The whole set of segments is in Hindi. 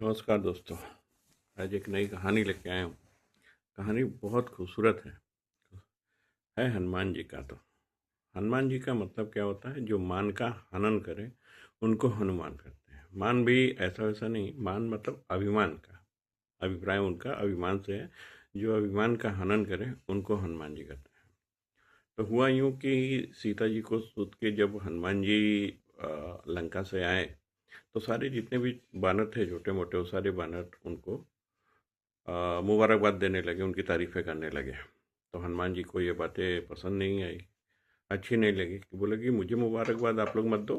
नमस्कार दोस्तों। आज एक नई कहानी लेके आया हूँ। कहानी बहुत खूबसूरत है हनुमान जी का। तो हनुमान जी का मतलब क्या होता है? जो मान का हनन करे उनको हनुमान कहते हैं। मान भी ऐसा वैसा नहीं, मान मतलब अभिमान का, अभिप्राय उनका अभिमान से है। जो अभिमान का हनन करे उनको हनुमान जी कहते हैं। तो हुआ यूँ कि सीता जी को सूत के जब हनुमान जी लंका से आए, तो सारे जितने भी बानर थे छोटे मोटे, वो सारे बानर उनको मुबारकबाद देने लगे, उनकी तारीफ़ें करने लगे। तो हनुमान जी को ये बातें पसंद नहीं आई, अच्छी नहीं लगी। कि बोले कि मुझे मुबारकबाद आप लोग मत दो,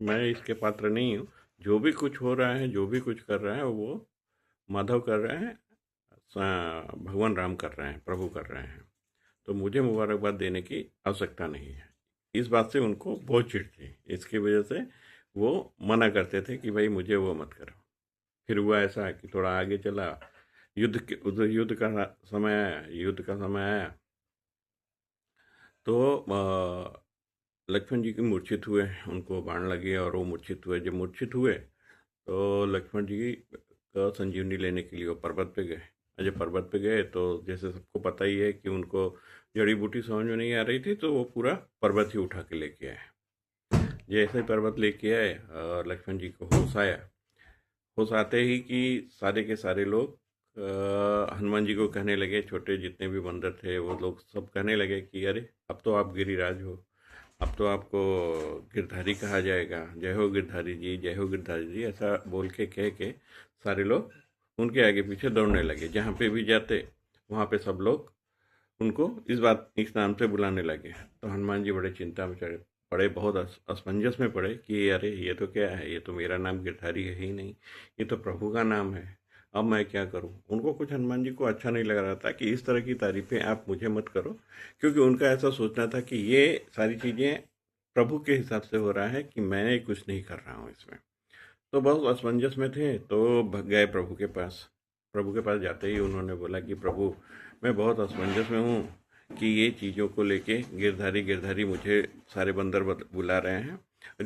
मैं इसके पात्र नहीं हूँ। जो भी कुछ हो रहा है, जो भी कुछ कर रहा है, वो माधव कर रहे हैं, भगवान राम कर रहे हैं, प्रभु कर रहे हैं। तो मुझे मुबारकबाद देने की आवश्यकता नहीं है। इस बात से उनको बहुत चिढ़ थी। इसकी वजह से वो मना करते थे कि भाई मुझे वो मत करो। फिर हुआ ऐसा कि थोड़ा आगे चला, उधर युद्ध का समय आया। युद्ध का समय आया तो लक्ष्मण जी की मूर्छित हुए, उनको बाण लगे और वो मूर्छित हुए। जब मूर्छित हुए तो लक्ष्मण जी का संजीवनी लेने के लिए वो पर्वत पे गए। और जब पर्वत पे गए तो जैसे सबको पता ही है कि उनको जड़ी बूटी समझ में नहीं आ रही थी, तो वो पूरा पर्वत ही उठा के लेके आए। जैसे ही पर्वत लेके आए और लक्ष्मण जी को होश आया, होश आते ही कि सारे के सारे लोग हनुमान जी को कहने लगे, छोटे जितने भी बंदर थे वो लोग सब कहने लगे कि अरे अब तो आप गिरिराज हो, अब तो आपको गिरधारी कहा जाएगा, जय हो गिरधारी जी, जय हो गिरधारी जी, ऐसा बोल के कह के सारे लोग उनके आगे पीछे दौड़ने लगे। जहाँ पे भी जाते वहाँ पे सब लोग उनको इस नाम से बुलाने लगे। तो हनुमान जी बड़े चिंता में चढ़े पड़े, बहुत असमंजस में पड़े कि अरे ये तो क्या है, ये तो मेरा नाम गिरधारी है ही नहीं, ये तो प्रभु का नाम है। अब मैं क्या करूं? उनको कुछ, हनुमान जी को अच्छा नहीं लग रहा था कि इस तरह की तारीफें आप मुझे मत करो, क्योंकि उनका ऐसा सोचना था कि ये सारी चीज़ें प्रभु के हिसाब से हो रहा है, कि मैं कुछ नहीं कर रहा हूँ इसमें। तो बहुत असमंजस में थे, तो गए प्रभु के पास। प्रभु के पास जाते ही उन्होंने बोला कि प्रभु, मैं बहुत असमंजस में हूँ कि ये चीज़ों को लेके गिरधारी गिरधारी मुझे सारे बंदर बुला रहे हैं,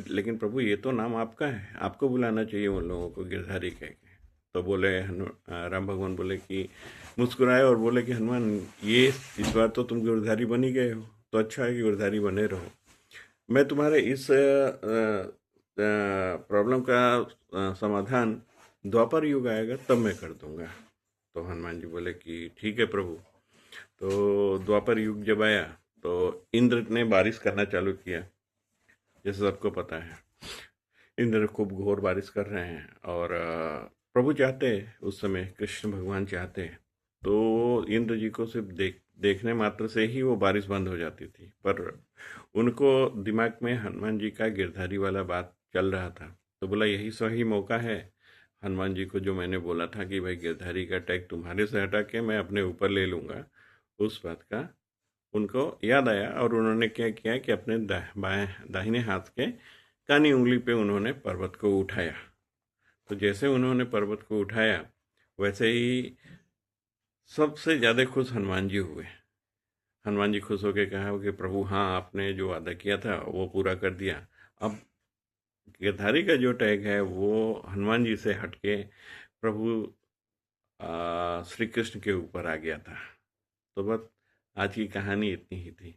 लेकिन प्रभु ये तो नाम आपका है, आपको बुलाना चाहिए उन लोगों को गिरधारी कह के। तो बोले राम भगवान बोले कि, मुस्कुराए और बोले कि हनुमान, ये इस बार तो तुम गिरधारी बन ही गए हो, तो अच्छा है कि गिरधारी बने रहो। मैं तुम्हारे इस प्रॉब्लम का समाधान द्वापर युग आएगा तब मैं कर दूंगा। तो हनुमान जी बोले कि ठीक है प्रभु। तो द्वापर युग जब आया तो इंद्र ने बारिश करना चालू किया, जैसे सबको पता है। इंद्र खूब घोर बारिश कर रहे हैं और प्रभु चाहते, उस समय कृष्ण भगवान चाहते तो इंद्र जी को सिर्फ देखने मात्र से ही वो बारिश बंद हो जाती थी। पर उनको दिमाग में हनुमान जी का गिरधारी वाला बात चल रहा था, तो बोला यही सही मौका है हनुमान जी को, जो मैंने बोला था कि भाई गिरधारी का टैग तुम्हारे से हटा के मैं अपने ऊपर ले लूँगा, उस बात का उनको याद आया। और उन्होंने क्या किया कि अपने बाएं दाहिने हाथ के कानी उंगली पे उन्होंने पर्वत को उठाया। तो जैसे उन्होंने पर्वत को उठाया, वैसे ही सबसे ज़्यादा खुश हनुमान जी हुए। हनुमान जी खुश होकर कहा कि प्रभु, हाँ आपने जो वादा किया था वो पूरा कर दिया। अब गिरधारी का जो टैग है वो हनुमान जी से हटके प्रभु श्री कृष्ण के ऊपर आ गया था। तो बस आज की कहानी इतनी ही थी।